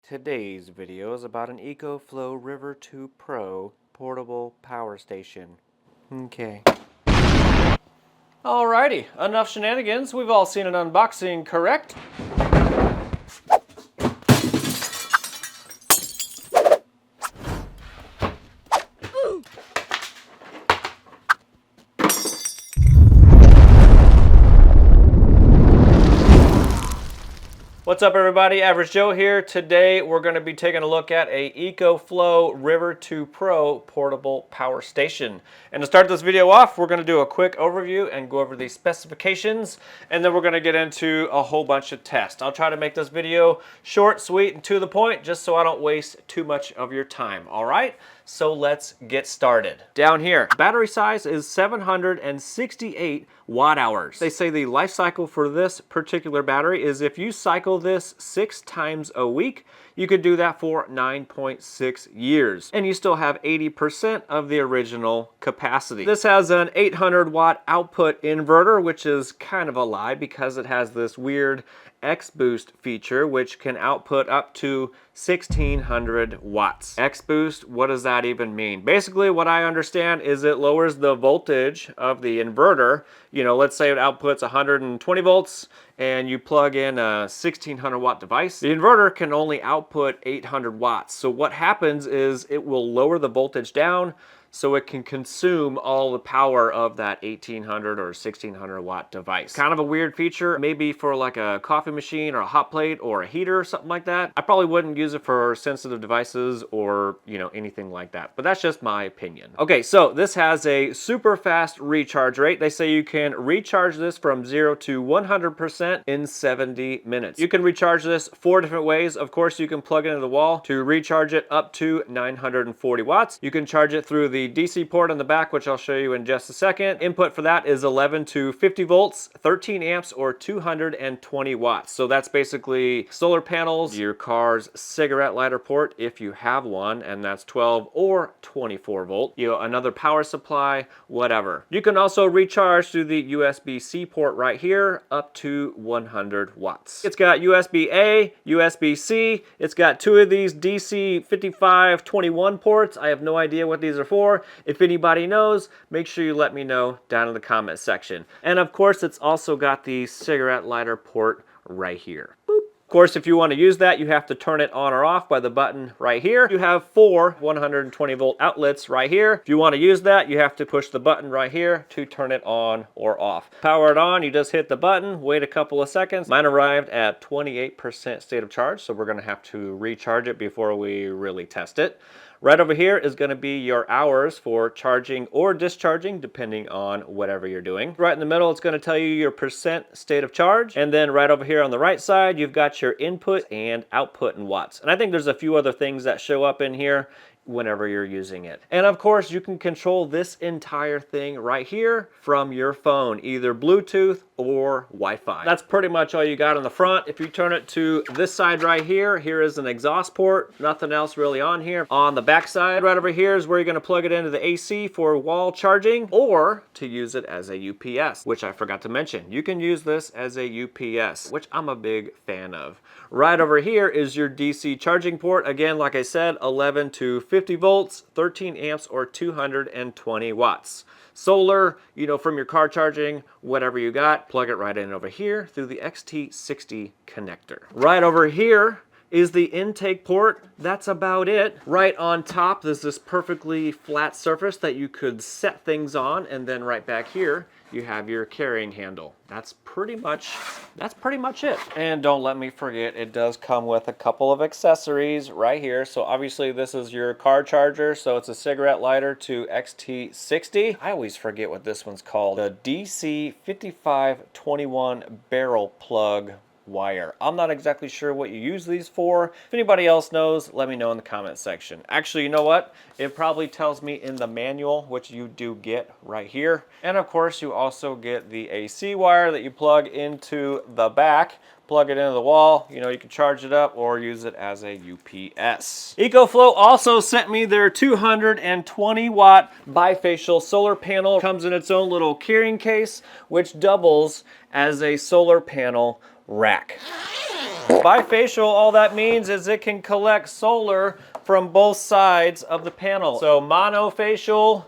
Today's video is about an EcoFlow River 2 Pro portable power station. Okay. Alrighty, enough shenanigans. We've all seen an unboxing, correct? What's up everybody, Average Joe here. Today we're going to be taking a look at a EcoFlow River 2 Pro portable power station. And to start this video off, we're going to do a quick overview and go over the specifications, and then we're going to get into a whole bunch of tests. I'll try to make this video short, sweet, and to the point, just so I don't waste too much of your time, alright? So let's get started. Down here, battery size is 768 watt hours. They say the life cycle for this particular battery is if you cycle this 6 times a week, you could do that for 9.6 years. And you still have 80% of the original capacity. This has an 800 watt output inverter, which is kind of a lie because it has this weird X-Boost feature, which can output up to 1600 watts. X-Boost, what does that even mean? Basically, what I understand is it lowers the voltage of the inverter. You know, let's say it outputs 120 volts and you plug in a 1600 watt device. The inverter can only output 800 watts. So what happens is it will lower the voltage down so it can consume all the power of that 1800 or 1600 watt device. Kind of a weird feature, maybe for like a coffee machine or a hot plate or a heater or something like that. I probably wouldn't use it for sensitive devices or, you know, anything like that, but that's just my opinion. Okay, so this has a super fast recharge rate. They say you can recharge this from 0 to 100% in 70 minutes. You can recharge this 4 different ways. Of course, you can plug it into the wall to recharge it up to 940 watts. You can charge it through the DC port on the back, which I'll show you in just a second. Input for that is 11 to 50 volts, 13 amps, or 220 watts. So that's basically solar panels, your car's cigarette lighter port, if you have one, and that's 12 or 24 volt. You know, another power supply, whatever. You can also recharge through the USB-C port right here, up to 100 watts. It's got USB-A, USB-C. It's got 2 of these DC 5521 ports. I have no idea what these are for. If anybody knows, make sure you let me know down in the comment section. And of course, it's also got the cigarette lighter port right here. Boop. Of course, if you want to use that, you have to turn it on or off by the button right here. You have 4 120 volt outlets right here. If you want to use that, you have to push the button right here to turn it on or off. Power it on, you just hit the button, wait a couple of seconds. Mine arrived at 28% state of charge, so we're going to have to recharge it before we really test it. Right over here is going to be your hours for charging or discharging, depending on whatever you're doing. Right in the middle, it's going to tell you your percent state of charge. And then right over here on the right side, you've got your input and output in watts. And I think there's a few other things that show up in here whenever you're using it. And of course, you can control this entire thing right here from your phone, either Bluetooth or Wi-Fi. That's pretty much all you got on the front. If you turn it to this side right here, here is an exhaust port, nothing else really on here. On the back side right over here is where you're going to plug it into the AC for wall charging or to use it as a UPS, which I forgot to mention. You can use this as a UPS, which I'm a big fan of. Right over here is your DC charging port. Again, like I said, 11 to 50 volts, 13 amps, or 220 watts. Solar, you know, from your car charging, whatever you got, plug it right in over here through the XT60 connector. Right over here is the intake port. That's about it. Right on top, there's this perfectly flat surface that you could set things on, and then right back here, you have your carrying handle. That's pretty much it. And don't let me forget, it does come with a couple of accessories right here. So obviously this is your car charger, so it's a cigarette lighter to XT60. I always forget what this one's called. The DC 5521 barrel plug wire. I'm not exactly sure what you use these for. If anybody else knows, let me know in the comment section. Actually, you know what? It probably tells me in the manual, which you do get right here. And of course, you also get the AC wire that you plug into the back. Plug it into the wall, you know, you can charge it up or use it as a UPS. EcoFlow also sent me their 220 watt bifacial solar panel. Comes in its own little carrying case, which doubles as a solar panel rack. Bifacial, all that means is it can collect solar from both sides of the panel. So monofacial,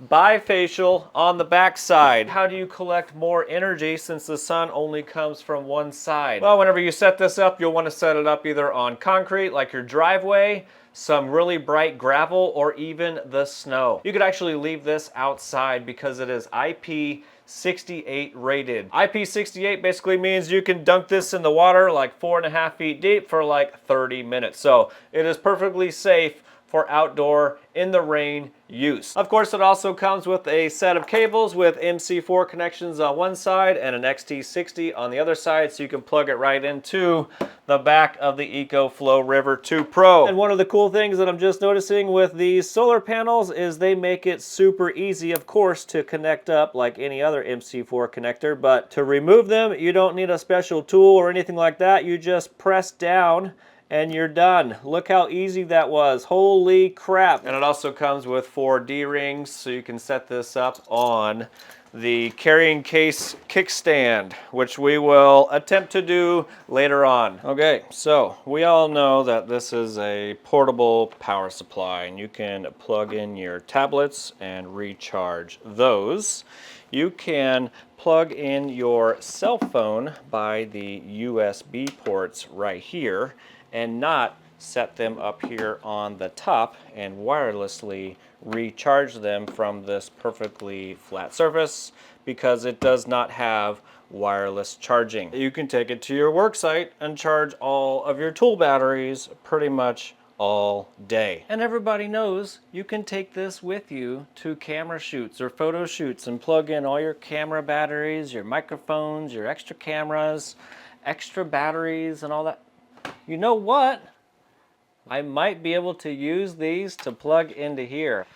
bifacial on the back side. How do you collect more energy since the sun only comes from one side? Well, whenever you set this up, you'll want to set it up either on concrete, like your driveway, some really bright gravel, or even the snow. You could actually leave this outside because it is IP68 rated. IP68 basically means you can dunk this in the water like 4.5 feet deep for like 30 minutes. So it is perfectly safe for outdoor, in the rain use. Of course, it also comes with a set of cables with MC4 connections on one side and an XT60 on the other side, so you can plug it right into the back of the EcoFlow River 2 Pro. And one of the cool things that I'm just noticing with these solar panels is they make it super easy, of course, to connect up like any other MC4 connector, but to remove them, you don't need a special tool or anything like that. You just press down and you're done. Look how easy that was. Holy crap. And it also comes with 4 D-rings, so you can set this up on the carrying case kickstand, which we will attempt to do later on. Okay, so we all know that this is a portable power supply, and you can plug in your tablets and recharge those. You can plug in your cell phone by the USB ports right here, and not set them up here on the top and wirelessly recharge them from this perfectly flat surface, because it does not have wireless charging. You can take it to your work site and charge all of your tool batteries pretty much all day. And everybody knows you can take this with you to camera shoots or photo shoots and plug in all your camera batteries, your microphones, your extra cameras, extra batteries, and all that. You know what? I might be able to use these to plug into here.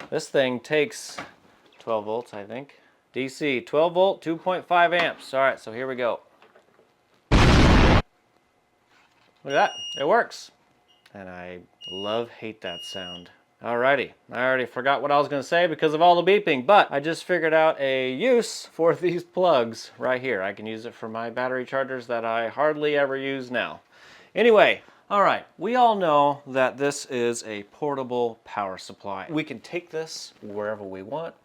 This thing takes 12 volts, I think. DC, 12 volt, 2.5 amps. All right, so here we go. Look at that, it works. And I hate that sound. Alrighty, I already forgot what I was gonna say because of all the beeping, but I just figured out a use for these plugs right here. I can use it for my battery chargers that I hardly ever use now. Anyway, alright, we all know that this is a portable power supply. We can take this wherever we want,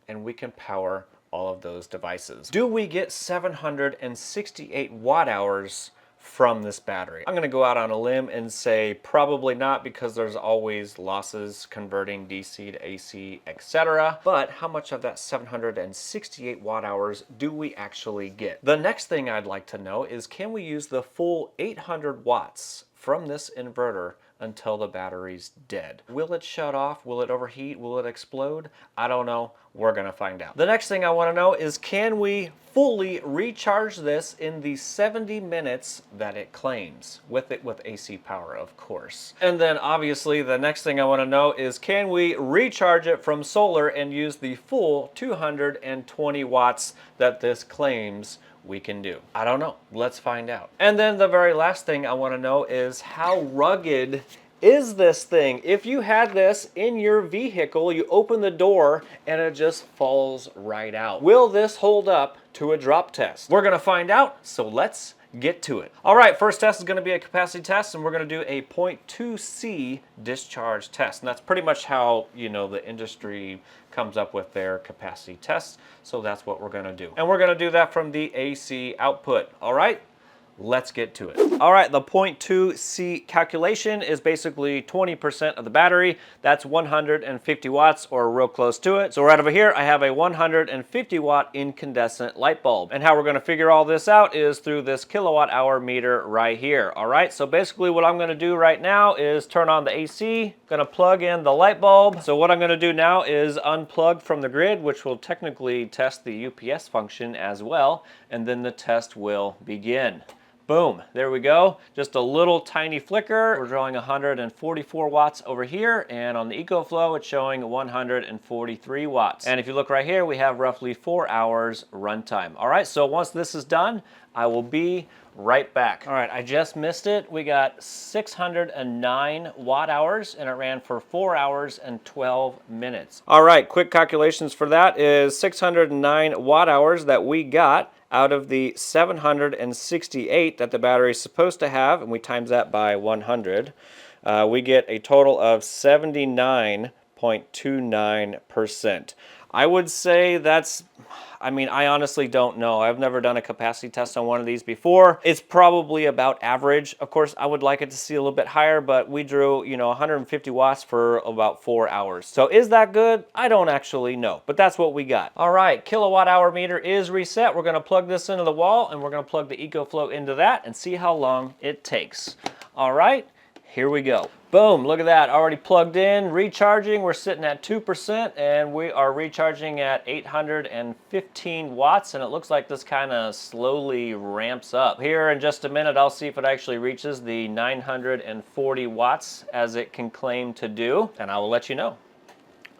and we can power all of those devices. Do we get 768 watt hours from this battery? I'm going to go out on a limb and say probably not, because there's always losses converting DC to AC, etc. But how much of that 768 watt hours do we actually get? The next thing I'd like to know is, can we use the full 800 watts from this inverter until the battery's dead? Will it shut off? Will it overheat? Will it explode? I don't know. We're gonna find out. The next thing I want to know is, can we fully recharge this in the 70 minutes that it claims, with AC power, of course? And then obviously the next thing I want to know is, can we recharge it from solar and use the full 220 watts that this claims we can do? I don't know. Let's find out. And then the very last thing I want to know is, how rugged is this thing? If you had this in your vehicle, you open the door and it just falls right out. Will this hold up to a drop test? We're gonna find out, so let's get to it. All right, first test is gonna be a capacity test, and we're gonna do a 0.2C discharge test. And that's pretty much how, you know, the industry comes up with their capacity tests. So that's what we're gonna do. And we're gonna do that from the AC output. All right, let's get to it. All right, the 0.2C calculation is basically 20% of the battery. That's 150 watts, or real close to it. So right over here, I have a 150 watt incandescent light bulb. And how we're gonna figure all this out is through this kilowatt hour meter right here. All right, so basically what I'm gonna do right now is turn on the AC, gonna plug in the light bulb. So what I'm gonna do now is unplug from the grid, which will technically test the UPS function as well, and then the test will begin. Boom, there we go. Just a little tiny flicker. We're drawing 144 watts over here, and on the EcoFlow, it's showing 143 watts. And if you look right here, we have roughly 4 hours runtime. All right, so once this is done, I will be right back. All right, I just missed it. We got 609 watt hours, and it ran for 4 hours and 12 minutes. All right, quick calculations for that is 609 watt hours that we got out of the 768 that the battery is supposed to have, and we times that by 100, we get a total of 79.29%. I would say that's, I mean, I honestly don't know. I've never done a capacity test on one of these before. It's probably about average. Of course, I would like it to see a little bit higher, but we drew, 150 watts for about 4 hours. So is that good? I don't actually know, but that's what we got. All right, kilowatt hour meter is reset. We're gonna plug this into the wall, and we're gonna plug the EcoFlow into that and see how long it takes. All right, here we go. Boom, look at that, already plugged in, recharging. We're sitting at 2%, and we are recharging at 815 watts, and it looks like this kind of slowly ramps up. Here in just a minute, I'll see if it actually reaches the 940 watts as it can claim to do, and I will let you know.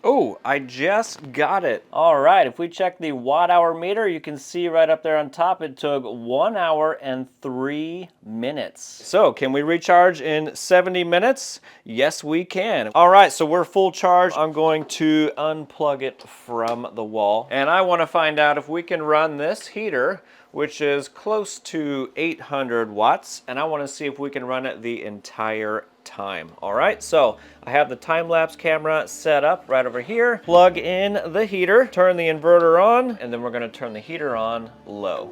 Oh, I just got it. All right, if we check the watt hour meter, you can see right up there on top, it took 1 hour and 3 minutes. So can we recharge in 70 minutes? Yes, we can. All right, so we're full charge. I'm going to unplug it from the wall. And I wanna find out if we can run this heater, which is close to 800 watts, and I wanna see if we can run it the entire time. All right, so I have the time-lapse camera set up right over here. Plug in the heater, turn the inverter on, and then we're gonna turn the heater on low.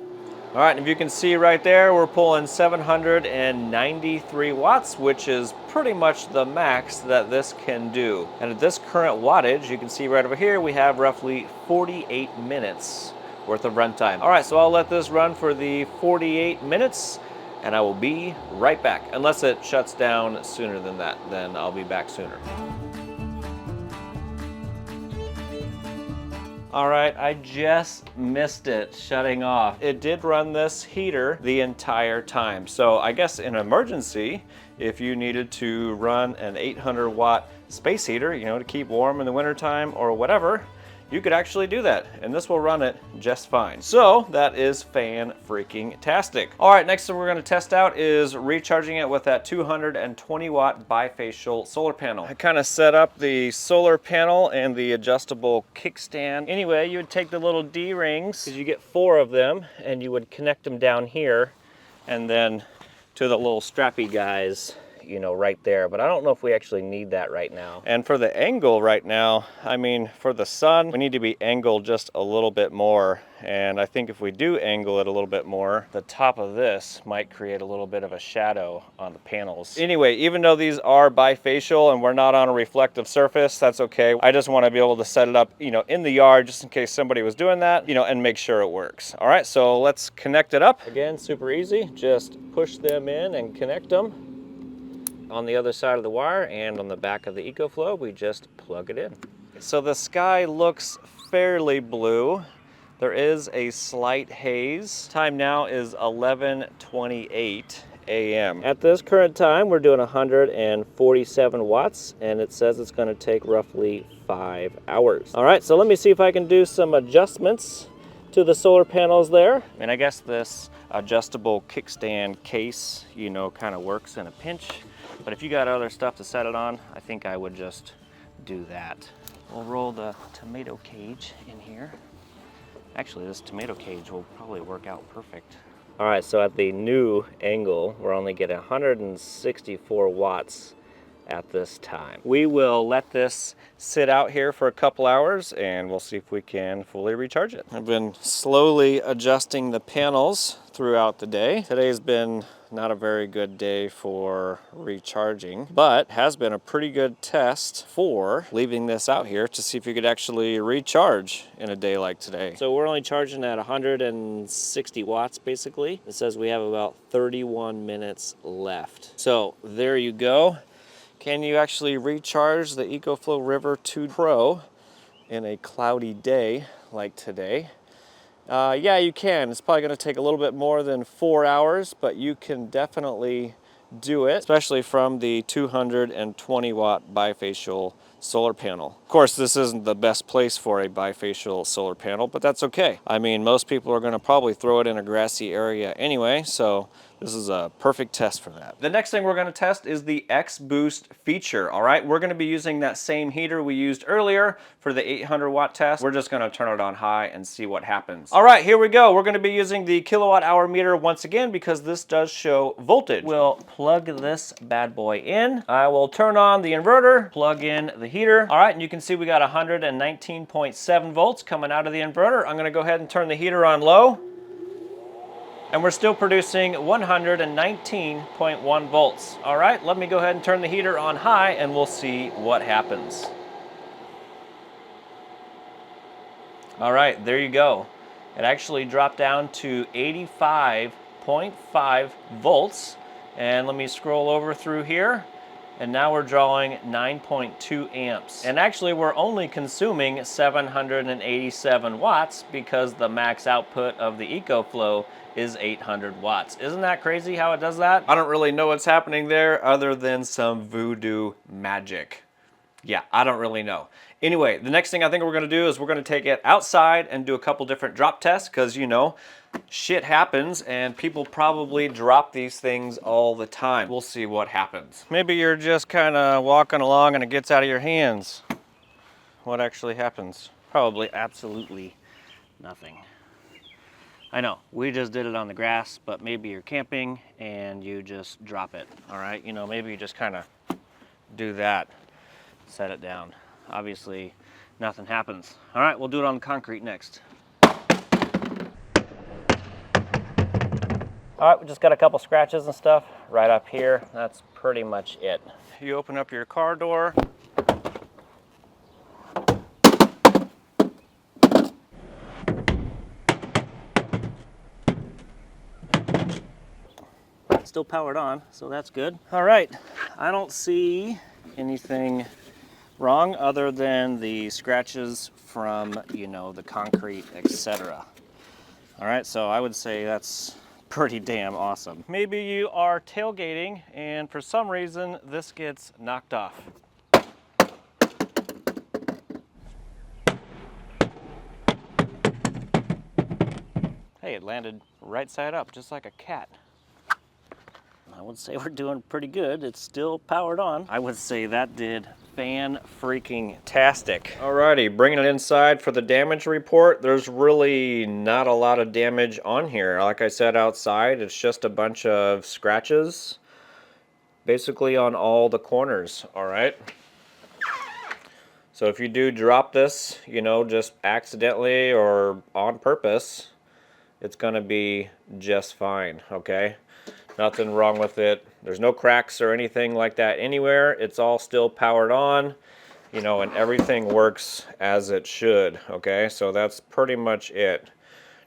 All right, and if you can see right there, we're pulling 793 watts, which is pretty much the max that this can do. And at this current wattage, you can see right over here, we have roughly 48 minutes worth of runtime. All right, so I'll let this run for the 48 minutes, and I will be right back. Unless it shuts down sooner than that, then I'll be back sooner. All right, I just missed it shutting off. It did run this heater the entire time. So I guess in emergency, if you needed to run an 800 watt space heater, to keep warm in the wintertime or whatever, you could actually do that, and this will run it just fine. So that is fan-freaking-tastic. All right, next thing we're gonna test out is recharging it with that 220 watt bifacial solar panel. I kind of set up the solar panel and the adjustable kickstand. Anyway, you would take the little D-rings, because you get 4 of them, and you would connect them down here, and then to the little strappy guys, right there, but I don't know if we actually need that right now. And for the angle right now, I mean, for the sun, we need to be angled just a little bit more. And I think if we do angle it a little bit more, the top of this might create a little bit of a shadow on the panels. Anyway, even though these are bifacial and we're not on a reflective surface, that's okay. I just want to be able to set it up, in the yard, just in case somebody was doing that, and make sure it works. All right, so let's connect it up. Again, super easy. Just push them in and connect them. On the other side of the wire and on the back of the EcoFlow, we just plug it in. So the sky looks fairly blue. There is a slight haze. Time now is 11:28 a.m. At this current time, we're doing 147 watts, and it says it's gonna take roughly 5 hours. All right, so let me see if I can do some adjustments to the solar panels there. And I guess this adjustable kickstand case, kind of works in a pinch. But if you got other stuff to set it on, I think I would just do that. We'll roll the tomato cage in here. Actually, this tomato cage will probably work out perfect. All right, so at the new angle, we're only getting 164 watts at this time. We will let this sit out here for a couple hours, and we'll see if we can fully recharge it. I've been slowly adjusting the panels throughout the day. Today's been not a very good day for recharging, but has been a pretty good test for leaving this out here to see if you could actually recharge in a day like today. So we're only charging at 160 watts basically. It says we have about 31 minutes left. So there you go. Can you actually recharge the EcoFlow River 2 Pro in a cloudy day like today? Yeah, you can. It's probably going to take a little bit more than 4 hours, but you can definitely do it, especially from the 220 watt bifacial solar panel. Of course, this isn't the best place for a bifacial solar panel, but that's okay. I mean, most people are going to probably throw it in a grassy area anyway, so this is a perfect test for that. The next thing we're going to test is the X-Boost feature, all right? We're going to be using that same heater we used earlier for the 800 watt test. We're just going to turn it on high and see what happens. All right, here we go. We're going to be using the kilowatt hour meter once again because this does show voltage. We'll plug this bad boy in. I will turn on the inverter, plug in the heater. All right, and you can see we got 119.7 volts coming out of the inverter. I'm going to go ahead and turn the heater on low. And we're still producing 119.1 volts. All right, let me go ahead and turn the heater on high and we'll see what happens. All right, there you go. It actually dropped down to 85.5 volts. And let me scroll over through here. And now we're drawing 9.2 amps. And actually we're only consuming 787 watts because the max output of the EcoFlow is 800 watts. Isn't that crazy how it does that? I don't really know what's happening there other than some voodoo magic. Yeah, I don't really know. Anyway, the next thing I think we're gonna do is we're gonna take it outside and do a couple different drop tests because, you know, shit happens and people probably drop these things all the time. We'll see what happens. Maybe you're just kind of walking along and it gets out of your hands. What actually happens? Probably absolutely nothing. I know, we just did it on the grass, but maybe you're camping and you just drop it, all right? You know, maybe you just kind of do that, set it down. Obviously, nothing happens. All right, we'll do it on the concrete next. All right, we just got a couple scratches and stuff right up here. That's pretty much it. You open up your car door. Still powered on, so that's good. All right, I don't see anything wrong other than the scratches from, you know, the concrete, etc. All right, so I would say that's pretty damn awesome. Maybe you are tailgating and for some reason this gets knocked off. Hey, it landed right side up, just like a cat. I would say we're doing pretty good. It's still powered on. I would say that did fan-freaking-tastic. Alrighty, bringing it inside for the damage report. There's really not a lot of damage on here. Like I said, outside, it's just a bunch of scratches, basically on all the corners, alright? So if you do drop this, you know, just accidentally or on purpose, it's gonna be just fine, okay? Nothing wrong with it. There's no cracks or anything like that anywhere. It's all still powered on, you know, and everything works as it should, okay? So that's pretty much it.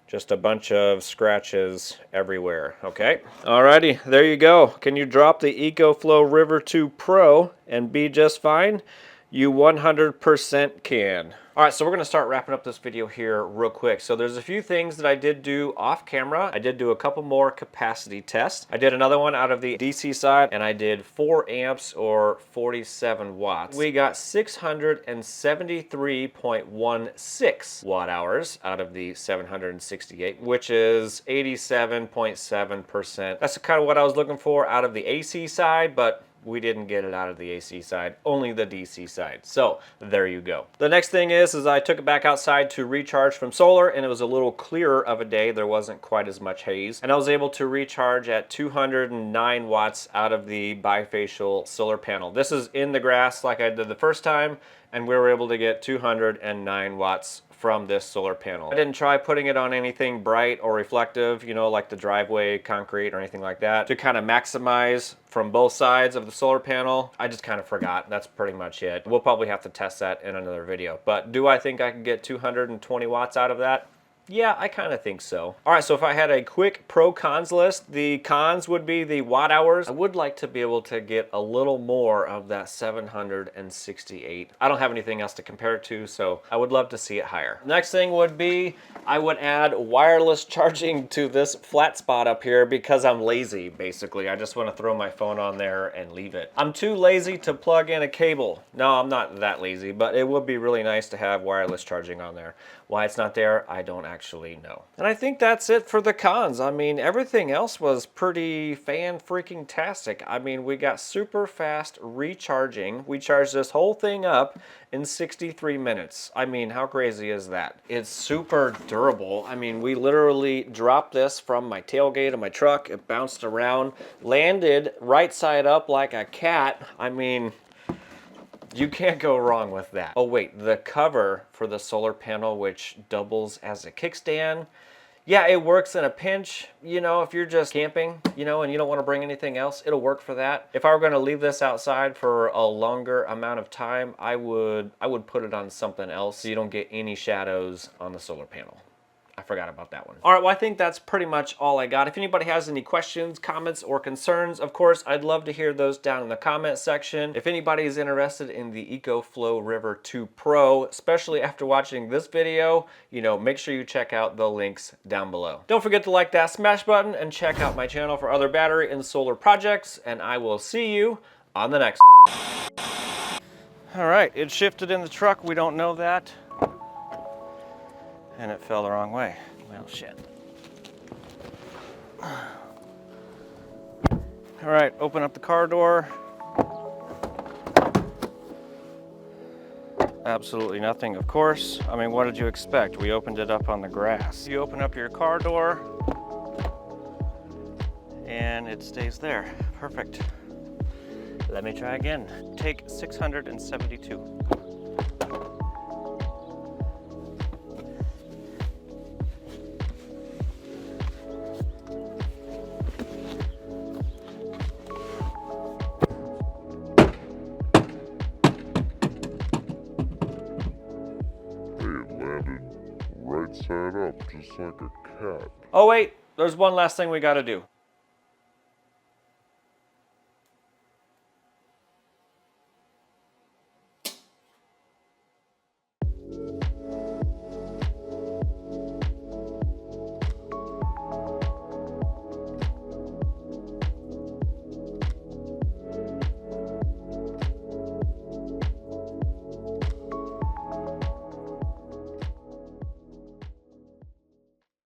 Just a bunch of scratches everywhere, okay? Alrighty, there you go. Can you drop the EcoFlow River 2 Pro and be just fine? You 100% can. All right, so we're gonna start wrapping up this video here real quick. So there's a few things that I did do off camera. I did do a couple more capacity tests. I did another one out of the DC side, and I did 4 amps or 47 watts. We got 673.16 watt hours out of the 768, which is 87.7%. That's kind of what I was looking for out of the AC side, but we didn't get it out of the AC side, only the DC side. So there you go. The next thing is I took it back outside to recharge from solar, and it was a little clearer of a day. There wasn't quite as much haze, and I was able to recharge at 209 watts out of the bifacial solar panel. This is in the grass like I did the first time, and we were able to get 209 watts from this solar panel. I didn't try putting it on anything bright or reflective, you know, like the driveway concrete or anything like that, to kind of maximize from both sides of the solar panel. I just kind of forgot. That's pretty much it. We'll probably have to test that in another video. But do I think I can get 220 watts out of that? Yeah, I kind of think so. All right, so if I had a quick pro-cons list, the cons would be the watt hours. I would like to be able to get a little more of that 768. I don't have anything else to compare it to, so I would love to see it higher. Next thing would be, I would add wireless charging to this flat spot up here because I'm lazy, basically. I just want to throw my phone on there and leave it. I'm too lazy to plug in a cable. No, I'm not that lazy, but it would be really nice to have wireless charging on there. Why it's not there, I don't actually know. And I think that's it for the cons. I mean, everything else was pretty fan-freaking-tastic. I mean, we got super fast recharging. We charged this whole thing up in 63 minutes. I mean, how crazy is that? It's super durable. I mean, we literally dropped this from my tailgate of my truck. It bounced around, landed right side up like a cat. I mean, you can't go wrong with that. Oh wait, the cover for the solar panel, which doubles as a kickstand. Yeah, it works in a pinch. You know, if you're just camping, you know, and you don't want to bring anything else, it'll work for that. If I were going to leave this outside for a longer amount of time, I would put it on something else so you don't get any shadows on the solar panel. I forgot about that one. All right, well, I think that's pretty much all I got. If anybody has any questions, comments, or concerns, of course, I'd love to hear those down in the comment section. If anybody is interested in the EcoFlow River 2 Pro, especially after watching this video, you know, make sure you check out the links down below. Don't forget to like that smash button and check out my channel for other battery and solar projects, and I will see you on the next. All right, it shifted in the truck. We don't know that. And it fell the wrong way. Well, shit. All right, open up the car door. Absolutely nothing, of course. I mean, what did you expect? We opened it up on the grass. You open up your car door, and it stays there. Perfect. Let me try again. Take 672. Right side up, just like a cat. Oh wait, there's one last thing we gotta do.